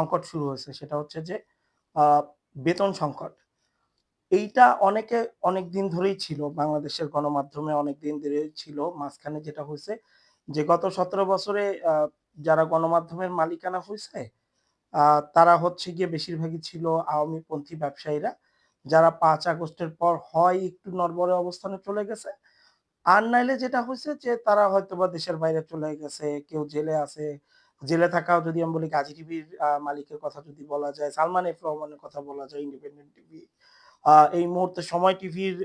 সংকট শুরু হয়েছে সেটা হচ্ছে যে আ বেতন সংকট। এইটা অনেকদিন ধরেই ছিল। বাংলাদেশের গণমাধ্যমে অনেকদিন ধরেই ছিল। মাঝখানে যেটা হইছে যে গত ১৭ বছরে যারা গণমাধ্যমের মালিকানা হইছে, আ তারা হচ্ছে গিয়ে বেশিরভাগই ছিল আওয়ামীপন্থী ব্যবসায়ীরা। যারা ৫ আগস্টের পর হয় একটু নড়বড়ে অবস্থানে চলে গেছে। আর নাইলে যেটা হইছে যে তারা হয়তোবা দেশের বাইরে চলে গেছে, কেউ জেলে আছে। জেলে থাকাও যদি আমি বলি গাজী টিভির মালিকের কথা যদি বলা যায়, সালমান এফ রহমানের কথা বলা যায়, ইন্ডিপেন্ডেন্ট টিভি। এই মুহূর্তে সময় টিভির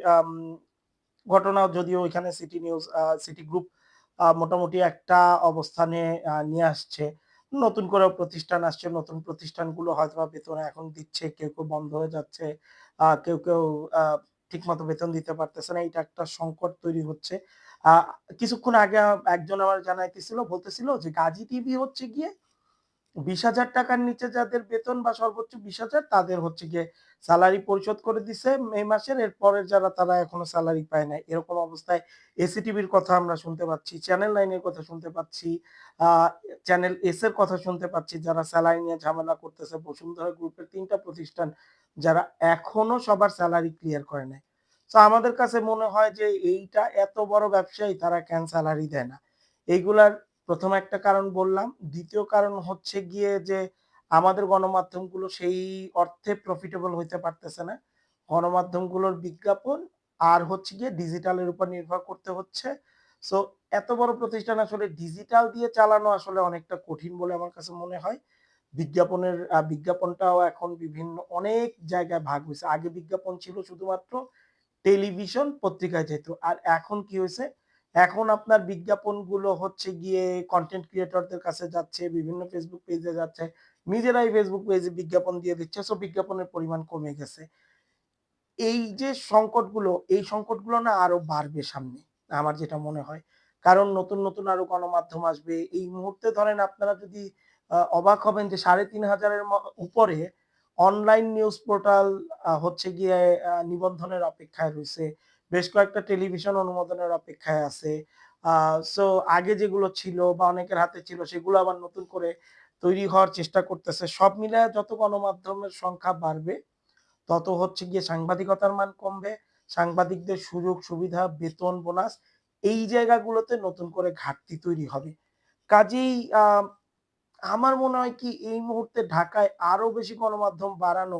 ঘটনাও যদিও এখানে সিটি নিউজ সিটি গ্রুপ মোটামুটি একটা অবস্থানে নিয়ে আসছে। নতুন করেও প্রতিষ্ঠান আসছে। নতুন প্রতিষ্ঠানগুলো হয়তোবা বেতন এখন দিচ্ছে। কেউ বন্ধ হয়ে যাচ্ছে। কেউ আ ঠিকমতো বেতন দিতে পারতেছে না। এইটা একটা সংকট তৈরি হচ্ছে। আ কিছুক্ষণ আগে একজন আমার জানাইতেছিল, বলতেছিল যে গাজী টিভি হচ্ছে গিয়ে ৳২০,০০০ র নিচে যাদের বেতন বা সর্বোচ্চ ২০,০০০ তাদের হচ্ছে গিয়ে সেলারি পরিশোধ করে দিছে মে মাসের। এরপরের যারা তারা এখনো সেলারি পায় নাই। এরকম অবস্থায় এসিটিভির কথা আমরা শুনতে পাচ্ছি, চ্যানেল 9 এর কথা শুনতে পাচ্ছি, আ চ্যানেল এস এর কথা শুনতে পাচ্ছি যারা সেলারি নিয়ে ঝামেলা করতেছে। বসুন্ধরা গ্রুপের ৩ টা প্রতিষ্ঠান যারা এখনো সবার সেলারি ক্লিয়ার করে নাই। সো আমাদের কাছে মনে হয় যে এইটা এত বড় ব্যবসায়ী তারা কেন সেলারি দেয় না? এইগুলার ১ম একটা কারণ বললাম। ২য় কারণ হচ্ছে গিয়ে যে আমাদের গণমাধ্যমগুলো সেই অর্থে প্রফিটেবল হইতে পারতেছে না। গণমাধ্যমগুলোর বিজ্ঞাপন আর হচ্ছে গিয়ে ডিজিটালের উপর নির্ভর করতে হচ্ছে। সো এত বড় প্রতিষ্ঠান আসলে ডিজিটাল দিয়ে চালানো আসলে অনেকটা কঠিন বলে আমার কাছে মনে হয়। বিজ্ঞাপনটাও এখন বিভিন্ন অনেক জায়গায় ভাগ হইছে। আগে বিজ্ঞাপন ছিল শুধুমাত্র টেলিভিশন, পত্রিকায় যেত। আর এখন কি হইছে? এখন আপনার বিজ্ঞাপনগুলো হচ্ছে গিয়ে কনটেন্ট ক্রিয়েটরদের কাছে যাচ্ছে, বিভিন্ন Facebook পেজে যাচ্ছে। নিজেরাই Facebook পেজে বিজ্ঞাপন দিয়ে দিচ্ছে। সো বিজ্ঞাপনের পরিমাণ কমে গেছে। এই যে সংকটগুলো, এই সংকটগুলো না আরো বাড়বে সামনে। আমার যেটা মনে হয়। কারণ নতুন আরো গণমাধ্যম আসবে। এই মুহূর্তে ধরেন আপনারা যদি অবাক হবেন যে ৩,৫০০ এর উপরে অনলাইন নিউজ পোর্টাল হচ্ছে গিয়ে নিবন্ধনের অপেক্ষায় রইছে। বেশ কয়েকটা টেলিভিশন অনুমোদনের অপেক্ষায় আছে। আ সো আগে যেগুলো ছিল বা অনেকের হাতে ছিল সেগুলো আবার নতুন করে তৈরি হওয়ার চেষ্টা করতেছে। সব মিলায় যত গণমাধ্যমের সংখ্যা বাড়বে তত হচ্ছে গিয়ে সাংবাদিকতার মান কমবে। সাংবাদিকদের সুযোগ সুবিধা, বেতন, বোনাস এই জায়গাগুলোতে নতুন করে ঘাটতি তৈরি হবে। কাজেই আমার মনে হয় কি এই মুহূর্তে ঢাকায় আরো বেশি গণমাধ্যম বাড়ানো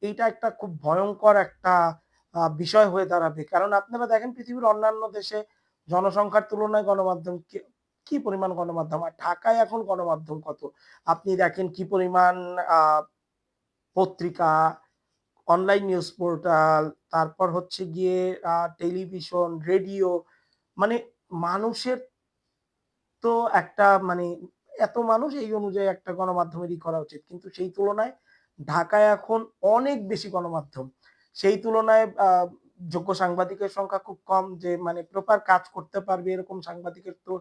এইটা একটা খুব ভয়ংকর একটা বিষয় হয়ে দাঁড়াবে। কারণ আপনারা দেখেন পৃথিবীর অন্যান্য দেশে জনসংখ্যার তুলনায় গণমাধ্যম কি পরিমাণ গণমাধ্যম। আর ঢাকায় এখন গণমাধ্যম কত? আপনি দেখেন কি পরিমাণ আ পত্রিকা, অনলাইন নিউজ পোর্টাল, তারপর হচ্ছে গিয়ে টেলিভিশন, রেডিও মানে মানুষের তো একটা মানে এত মানুষ এই অনুযায়ী একটা গণমাধ্যমেরই করা উচিত। কিন্তু সেই তুলনায় ঢাকায় এখন অনেক বেশি গণমাধ্যম। সেই তুলনায় যোগ্য সাংবাদিকের সংখ্যা খুব কম যে মানে প্রপার কাজ করতে পারবে এরকম সাংবাদিকের তো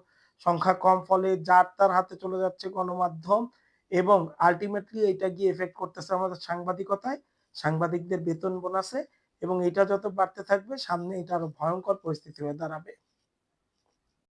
সংখ্যা কম। ফলে যার তার হাতে চলে যাচ্ছে গণমাধ্যম এবং আল্টিমেটলি এটা গিয়ে ইফেক্ট করতেছে আমাদের সাংবাদিকতায়, সাংবাদিকদের বেতন বোনাসে এবং এটা যত বাড়তে থাকবে সামনে এটা আরো ভয়ংকর পরিস্থিতি হয়ে দাঁড়াবে।